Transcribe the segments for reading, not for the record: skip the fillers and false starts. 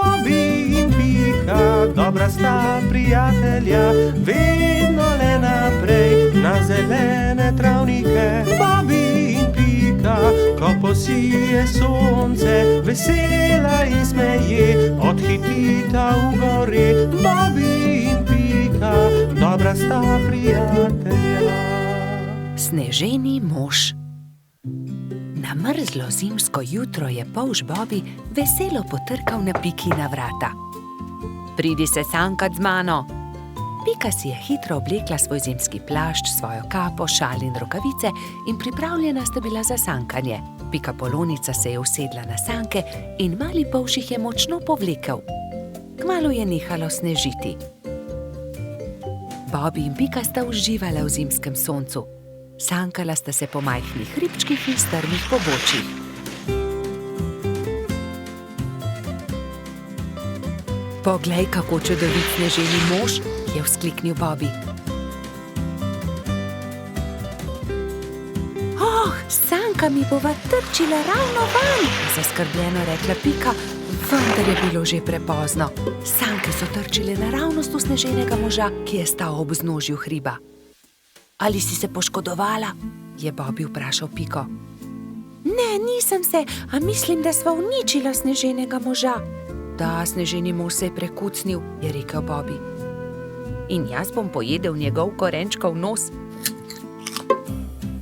Bobby in Pika, dobra sta prijatelja, vedno le naprej na zelene travnike. Bobby in Pika, ko posije sonce, vesela in smeje, odhitita v gori. Bobby in Pika, dobra sta prijatelja. Sneženi mož. Na mrzlo zimsko jutro je polž Bobby veselo potrkal na Pikina vrata. Pridi se sankat z mano. Pika si je hitro oblekla svoj zimski plašč, svojo kapo, šal in rokavice in pripravljena sta bila za sankanje. Pika Polonica se je usedla na sanke in mali polž jih je močno povlekel. Kmalu je nehalo snežiti. Bobby in Pika sta uživala v zimskem soncu. Sankala sta se po majhnih hribčkih in strmih pobočjih. Poglej, kako čudovit sneženi mož, je vzkliknil Bobby. Oh, sanka mi bova trčila ravno van, je zaskrbljeno rekla Pika, vendar je bilo že prepozno. Sanke so trčile naravnost v sneženega moža, ki je stal ob vznožju hriba. Ali si se poškodovala? Je Bobby vprašal Piko. Ne, nisem se, a mislim, da sva uničila sneženega moža. Da, sneženi mož se je prekucnil, je rekel Bobby. In jaz bom pojedel njegov korenčkov nos.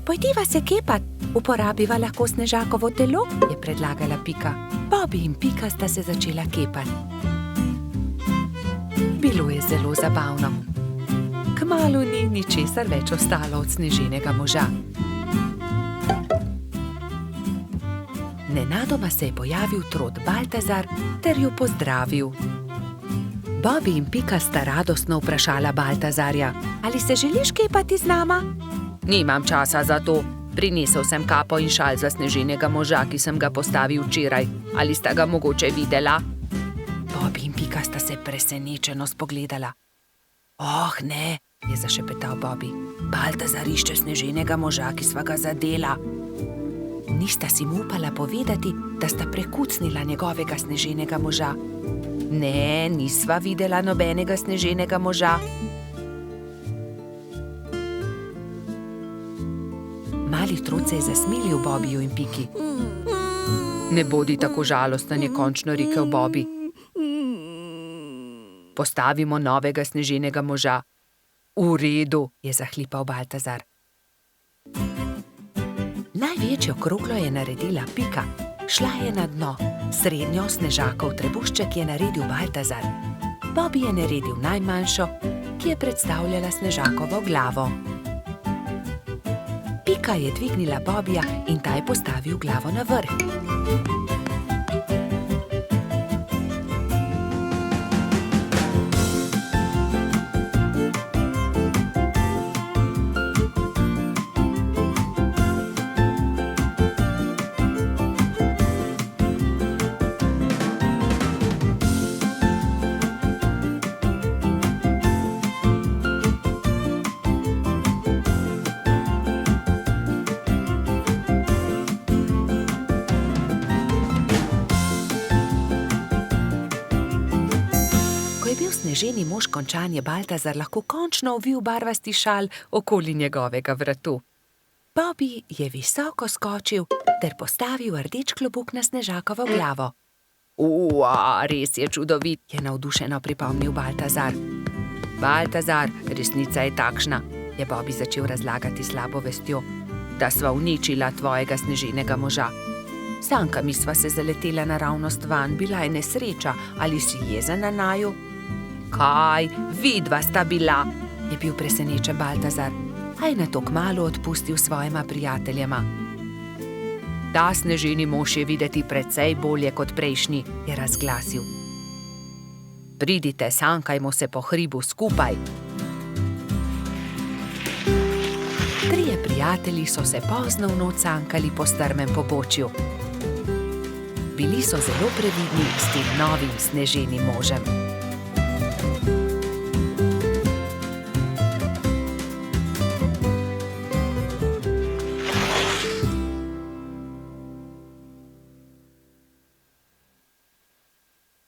Pojdiva se kepat, uporabiva lahko snežakovo telo, je predlagala Pika. Bobby in Pika sta se začela kepati. Bilo je zelo zabavno. Kmalu ni ničesar več ostalo od sneženega moža. Nenadoma se je pojavil trod Baltazar ter jo pozdravil. Bobby in Pika sta radostno vprašala Baltazarja, ali se želiš kepati z nama? Nimam časa za to. Prinesel sem kapo in šal za sneženega moža, ki sem ga postavil včeraj. Ali sta ga mogoče videla? Bobby in Pika sta se presenečeno spogledala. Oh, ne, je zašepetal Bobby. Baltazar išče sneženega moža, ki sva ga zadela. Nista si mu upala povedati, da sta prekucnila njegovega sneženega moža. Ne, nisva videla nobenega sneženega moža. Mali trud se je zasmilil Bobbyju in Piki. Ne bodi tako žalosten, je končno rekel Bobby. Postavimo novega sneženega moža. V redu, je zahlipal Baltazar. Največjo kroglo je naredila Pika. Šla je na dno. Srednjo snežakov trebušček je naredil Baltazar. Bobby je naredil najmanjšo, ki je predstavljala snežakovo glavo. Pika je dvignila Bobbyja in ta je postavil glavo na vrh. Sneženi mož končan je Baltazar lahko končno ovil barvasti šal okoli njegovega vratu. Bobby je visoko skočil ter postavil rdeč klobuk na snežakovo glavo. Res je čudovit, je navdušeno pripomnil Baltazar. Baltazar, resnica je takšna, je Bobby začel razlagati slabo vestjo, da sva uničila tvojega sneženega moža. Sankami sva se zaletela naravnost van, bila je nesreča, ali si jezen na naju? Kaj, vidva sta bila, je bil presenečen Baltazar, a je nato kmalu odpustil svojima prijateljema. Ta sneženi mož je videti precej bolje kot prejšnji, je razglasil. Pridite, sankajmo se po hribu skupaj. Trije prijatelji so se pozno v noč sankali po strmem pobočju. Bili so zelo previdni s tem novim sneženim možem.